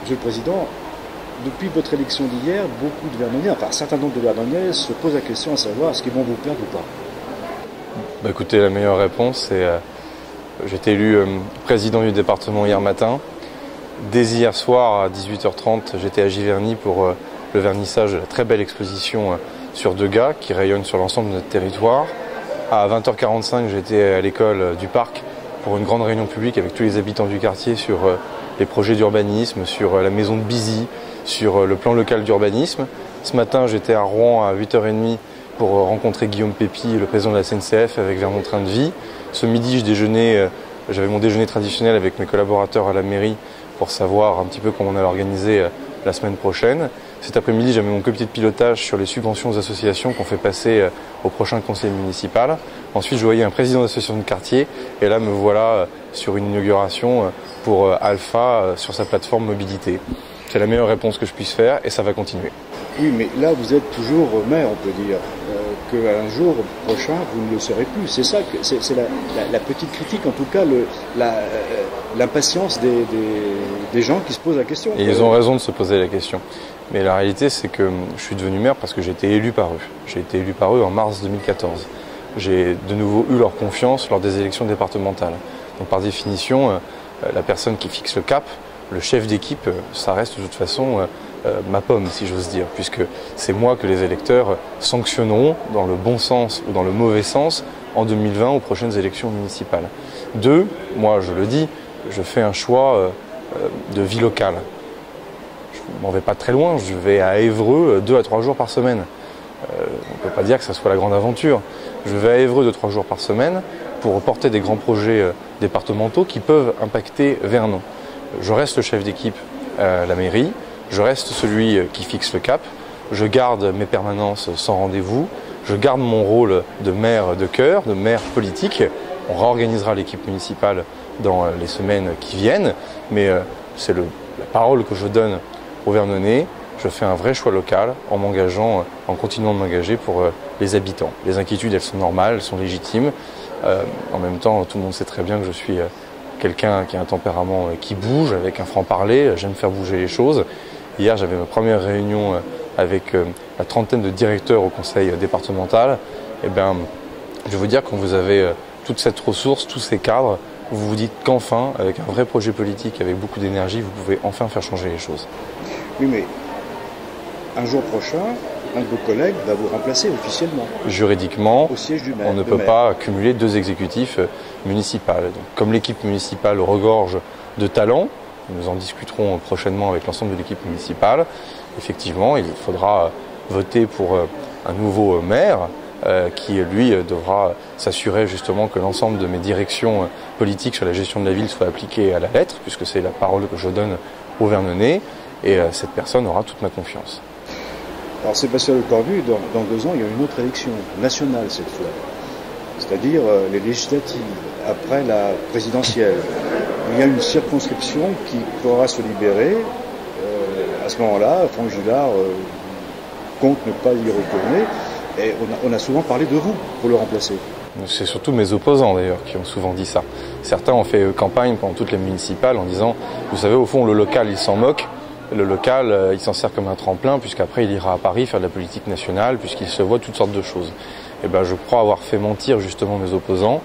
Monsieur le Président, depuis votre élection d'hier, beaucoup de Vernoniais, enfin un certain nombre de Vernoniais se posent la question à savoir est-ce qu'ils vont vous perdre ou pas. Bah écoutez, la meilleure réponse, c'est j'ai été élu président du département hier matin. Dès hier soir à 18h30, j'étais à Giverny pour le vernissage de la très belle exposition sur Degas qui rayonne sur l'ensemble de notre territoire. À 20h45, j'étais à l'école du Parc pour une grande réunion publique avec tous les habitants du quartier sur les projets d'urbanisme, sur la maison de Bizy, sur le plan local d'urbanisme. Ce matin, j'étais à Rouen à 8h30 pour rencontrer Guillaume Pépi, le président de la SNCF, avec Vers mon train de vie. Ce midi, j'avais mon déjeuner traditionnel avec mes collaborateurs à la mairie pour savoir un petit peu comment on allait organiser la semaine prochaine. Cet après-midi, j'avais mon comité de pilotage sur les subventions aux associations qu'on fait passer au prochain conseil municipal. Ensuite, je voyais un président d'association de quartier et là, me voilà sur une inauguration pour Alpha sur sa plateforme mobilité. C'est la meilleure réponse que je puisse faire et ça va continuer. Oui, mais là, vous êtes toujours maire, on peut dire, qu'un jour prochain, vous ne le serez plus. C'est ça, c'est la petite critique, en tout cas, l'impatience des gens qui se posent la question. Et ils ont raison de se poser la question. Mais la réalité, c'est que je suis devenu maire parce que j'ai été élu par eux. J'ai été élu par eux en mars 2014. J'ai de nouveau eu leur confiance lors des élections départementales. Donc par définition, la personne qui fixe le cap, le chef d'équipe, ça reste de toute façon ma pomme, si j'ose dire, puisque c'est moi que les électeurs sanctionneront dans le bon sens ou dans le mauvais sens en 2020 aux prochaines élections municipales. Deux, moi je le dis, je fais un choix de vie locale. Je m'en vais pas très loin, je vais à Évreux 2 à 3 jours par semaine. On ne peut pas dire que ça soit la grande aventure. Je vais à Évreux 2 à 3 jours par semaine pour porter des grands projets départementaux qui peuvent impacter Vernon. Je reste le chef d'équipe à la mairie, je reste celui qui fixe le cap, je garde mes permanences sans rendez-vous, je garde mon rôle de maire de cœur, de maire politique. On réorganisera l'équipe municipale dans les semaines qui viennent, mais c'est la parole que je donne aux Vernonais. Je fais un vrai choix local en m'engageant, en continuant de m'engager pour les habitants. Les inquiétudes, elles sont normales, elles sont légitimes. En même temps, tout le monde sait très bien que je suis quelqu'un qui a un tempérament qui bouge, avec un franc-parler. J'aime faire bouger les choses. Hier, j'avais ma première réunion avec la trentaine de directeurs au conseil départemental. Eh bien, je veux vous dire, quand vous avez toute cette ressource, tous ces cadres, vous vous dites qu'enfin, avec un vrai projet politique, avec beaucoup d'énergie, vous pouvez enfin faire changer les choses. Oui, mais un jour prochain, un de vos collègues va vous remplacer officiellement. Juridiquement, au siège du maire, on ne peut pas cumuler 2 exécutifs municipaux. Donc, comme l'équipe municipale regorge de talents, nous en discuterons prochainement avec l'ensemble de l'équipe municipale, effectivement, il faudra voter pour un nouveau maire qui, lui, devra s'assurer justement que l'ensemble de mes directions politiques sur la gestion de la ville soient appliquées à la lettre, puisque c'est la parole que je donne aux Vernonais, et cette personne aura toute ma confiance. Alors Sébastien Lecornu, dans 2 ans, il y a une autre élection nationale cette fois, c'est-à-dire les législatives, après la présidentielle. Il y a une circonscription qui pourra se libérer. À ce moment-là, Franck Gilard compte ne pas y retourner. Et on a souvent parlé de vous pour le remplacer. C'est surtout mes opposants d'ailleurs qui ont souvent dit ça. Certains ont fait campagne pendant toutes les municipales en disant, vous savez, au fond, le local, il s'en moque. Le local, il s'en sert comme un tremplin, puisqu'après, il ira à Paris faire de la politique nationale, puisqu'il se voit toutes sortes de choses. Et ben, je crois avoir fait mentir justement mes opposants.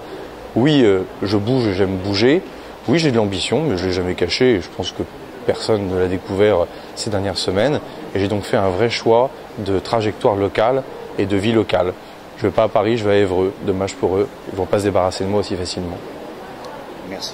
Oui, je bouge, j'aime bouger. Oui, j'ai de l'ambition, mais je l'ai jamais caché. Et je pense que personne ne l'a découvert ces dernières semaines. Et j'ai donc fait un vrai choix de trajectoire locale et de vie locale. Je vais pas à Paris, je vais à Évreux. Dommage pour eux, ils vont pas se débarrasser de moi aussi facilement. Merci.